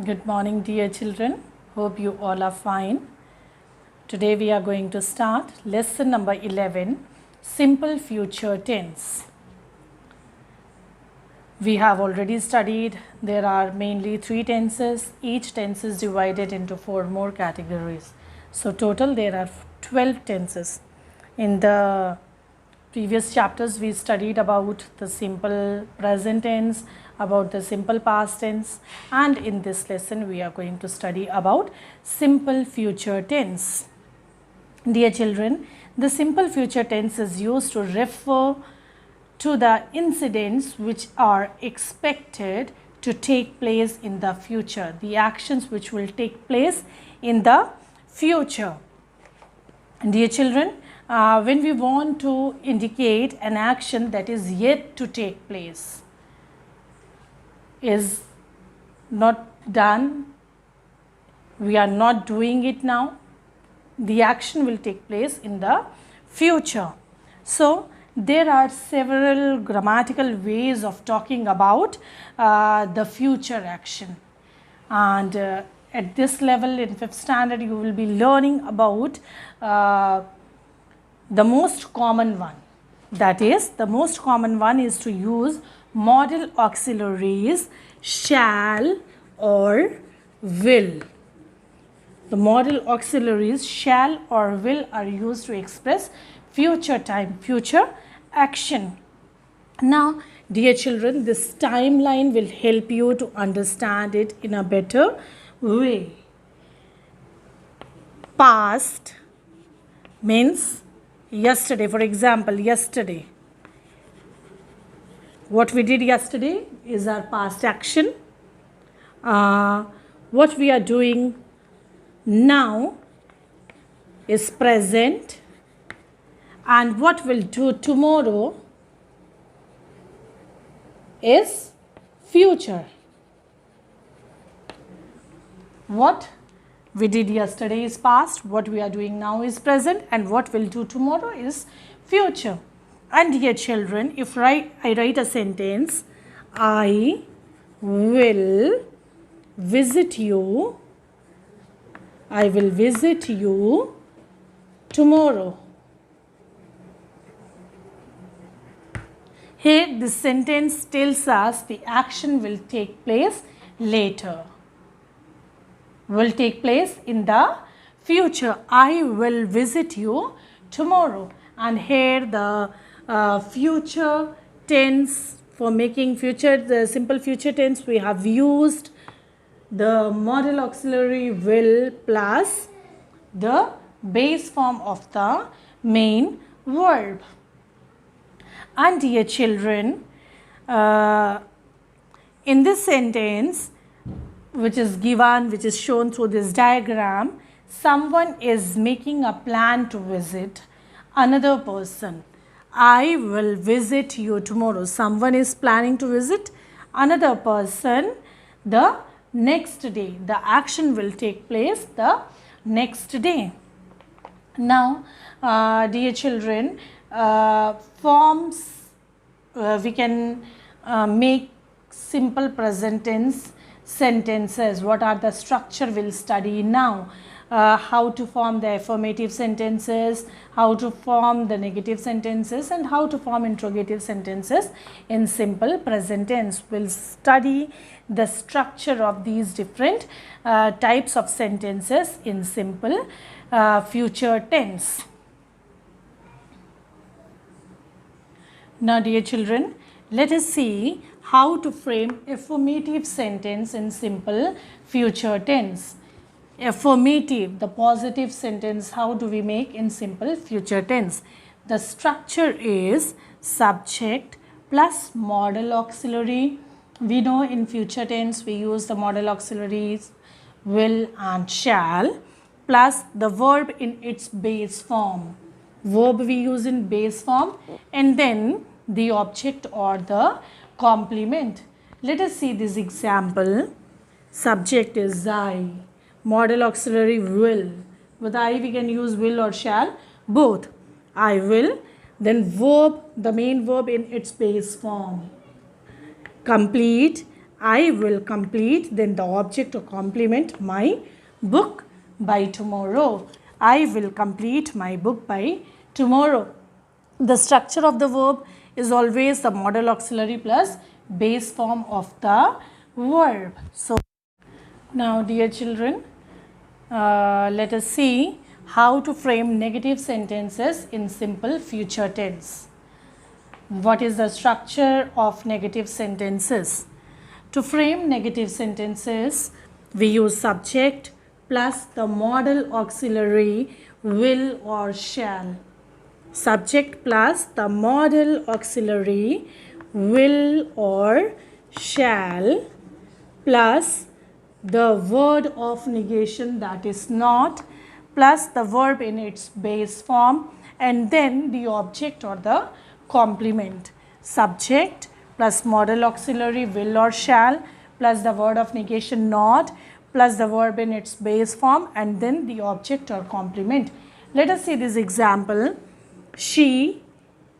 Good morning, dear children. Hope you all are fine. Today we are going to start lesson number 11, Simple Future Tense. We have already studied, there are mainly 3 tenses. Each tense is divided into 4 more categories. So total there are 12 tenses. In the previous chapters we studied about the simple present tense, about the simple past tense, and in this lesson we are going to study about simple future tense. Dear children, the simple future tense is used to refer to the incidents which are expected to take place in the future, the actions which will take place in the future. Dear children, when we want to indicate an action that is yet to take place, is not done, we are not doing it now, the action will take place in the future. So there are several grammatical ways of talking about the future action, and at this level in 5th standard you will be learning about the most common one. That is, the most common one is to use modal auxiliaries shall or will. The modal auxiliaries shall or will are used to express future time, future action. Now, dear children, this timeline will help you to understand it in a better way. Past means yesterday. For example, yesterday. What we did yesterday is our past action. What we are doing now is present, and what we'll do tomorrow is future. What we did yesterday is past, what we are doing now is present, and what we'll do tomorrow is future. And dear children, if I write a sentence, I will visit you tomorrow. Here this sentence tells us the action will take place later, will take place in the future. I will visit you tomorrow. And here the future tense, for making future, the simple future tense, we have used the modal auxiliary will plus the base form of the main verb. And dear children, in this sentence which is given, which is shown through this diagram, someone is making a plan to visit another person. I will visit you tomorrow. Someone is planning to visit another person the next day. The action will take place the next day. Now, dear children, forms we can make simple present tense sentences. What are the structure we'll study now. How to form the affirmative sentences, how to form the negative sentences, and how to form interrogative sentences in simple present tense. We'll study the structure of these different types of sentences in simple future tense. Now, dear children, let us see how to frame affirmative sentence in simple future tense. Affirmative, the positive sentence, how do we make in simple future tense? The structure is subject plus modal auxiliary. We know in future tense we use the modal auxiliaries will and shall, plus the verb in its base form. Verb we use in base form, and then the object or the complement. Let us see this example. Subject is I. Modal auxiliary will. With I we can use will or shall, both. I will. Then verb, the main verb in its base form. Complete I will complete, then the object or complement, my book by tomorrow. I will complete my book by tomorrow. The structure of the verb is always the modal auxiliary plus base form of the verb. So now dear children, let us see how to frame negative sentences in simple future tense. What is the structure of negative sentences? To frame negative sentences, we use subject plus the modal auxiliary will or shall. Subject plus the modal auxiliary will or shall plus the word of negation, that is not, plus the verb in its base form, and then the object or the complement. Subject plus modal auxiliary will or shall plus the word of negation not plus the verb in its base form, and then the object or complement. Let us see this example. She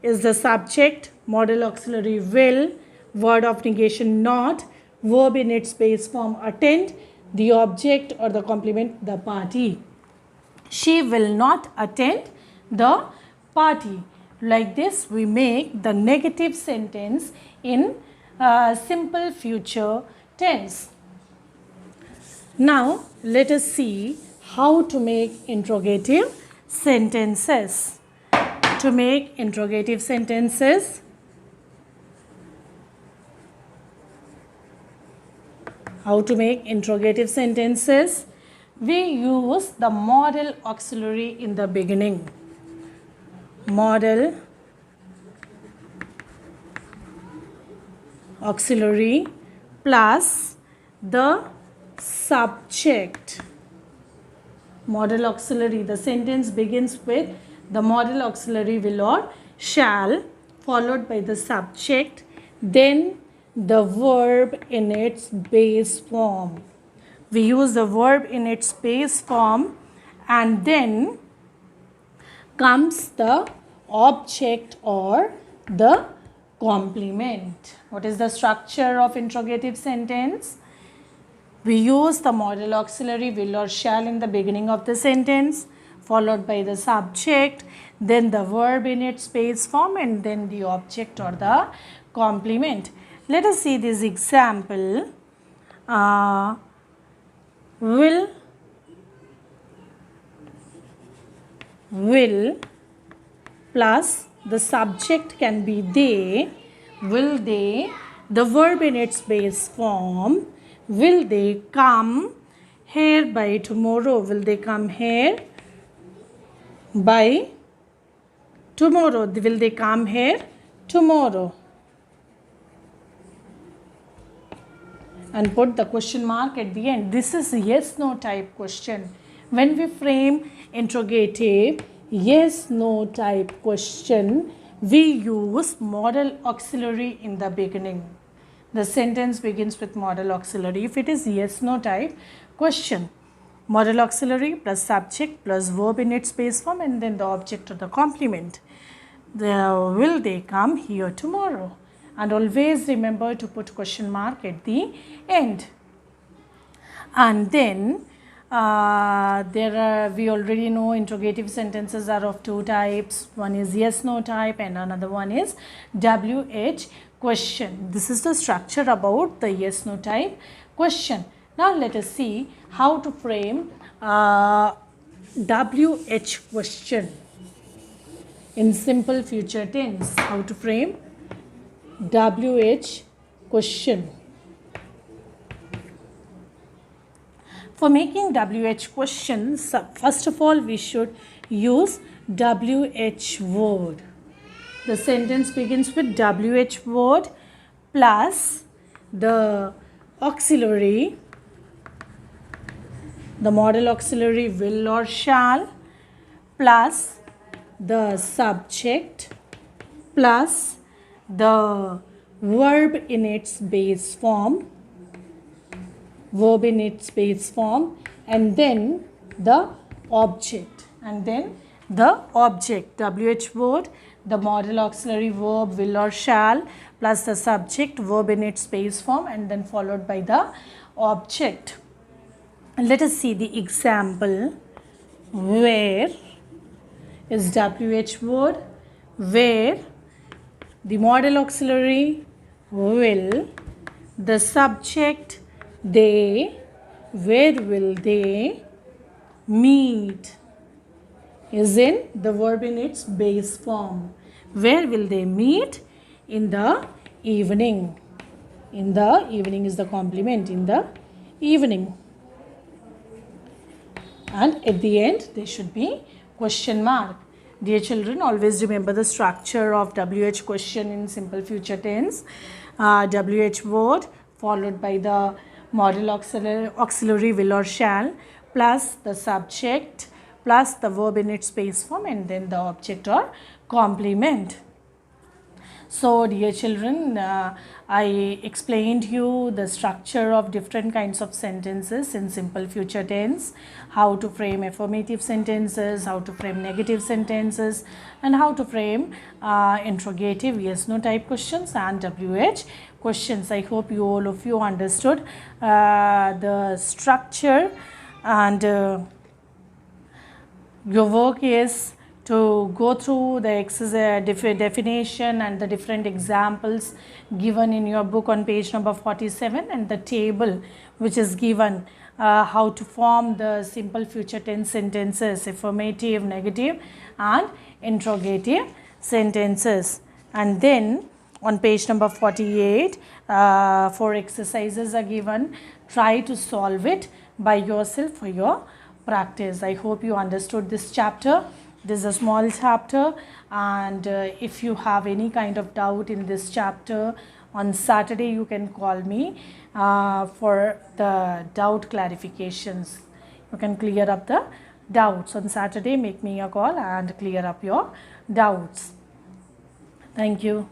is the subject, modal auxiliary will, word of negation not, verb in its base form attend, the object or the complement the party. She will not attend the party. Like this, we make the negative sentence in simple future tense. Now, let us see how to make interrogative sentences. To make interrogative sentences, we use the modal auxiliary in the beginning. Modal auxiliary plus the subject. Modal auxiliary, the sentence begins with the modal auxiliary will or shall followed by the subject, then the verb in its base form. We use the verb in its base form, and then comes the object or the complement. What is the structure of interrogative sentence? We use the modal auxiliary will or shall in the beginning of the sentence, followed by the subject, then the verb in its base form, and then the object or the complement. Let us see this example. Will plus the subject can be they. Will they, the verb in its base form. Will they come here by tomorrow? Will they come here by tomorrow? Will they come here tomorrow? And put the question mark at the end. This is a yes no type question. When we frame interrogative yes no type question, we use modal auxiliary in the beginning. The sentence begins with modal auxiliary. If it is yes no type question, modal auxiliary plus subject plus verb in its base form, and then the object or the complement. Will they come here tomorrow? And always remember to put question mark at the end. And then we already know interrogative sentences are of two types. One is yes no type and another one is WH question. This is the structure about the yes no type question. Now let us see how to frame WH question in simple future tense. How to frame WH question. For making WH questions, first of all we should use WH word. The sentence begins with WH word plus the auxiliary, the modal auxiliary will or shall, plus the subject, plus the verb in its base form, and then the object, WH word, the modal auxiliary verb will or shall, plus the subject, verb in its base form, and then followed by the object. Let us see the example. Where is WH word, where the modal auxiliary, will, the subject, they, where will they meet is in the verb in its base form. Where will they meet? In the evening. In the evening is the complement, in the evening. And at the end there should be question mark. Dear children, always remember the structure of WH question in simple future tense. WH word followed by the modal auxiliary will or shall, plus the subject, plus the verb in its base form, and then the object or complement. So dear children, I explained you the structure of different kinds of sentences in simple future tense, how to frame affirmative sentences, how to frame negative sentences, and how to frame interrogative yes no type questions and WH questions. I hope you all of you understood the structure, and your work is to go through the definition and the different examples given in your book on page number 47, and the table which is given how to form the simple future tense sentences, affirmative, negative and interrogative sentences. And then on page number 48, 4 exercises are given. Try to solve it by yourself for your practice. I hope you understood this chapter. This is a small chapter, and if you have any kind of doubt in this chapter, on Saturday you can call me for the doubt clarifications. You can clear up the doubts on Saturday. Make me a call and clear up your doubts. Thank you.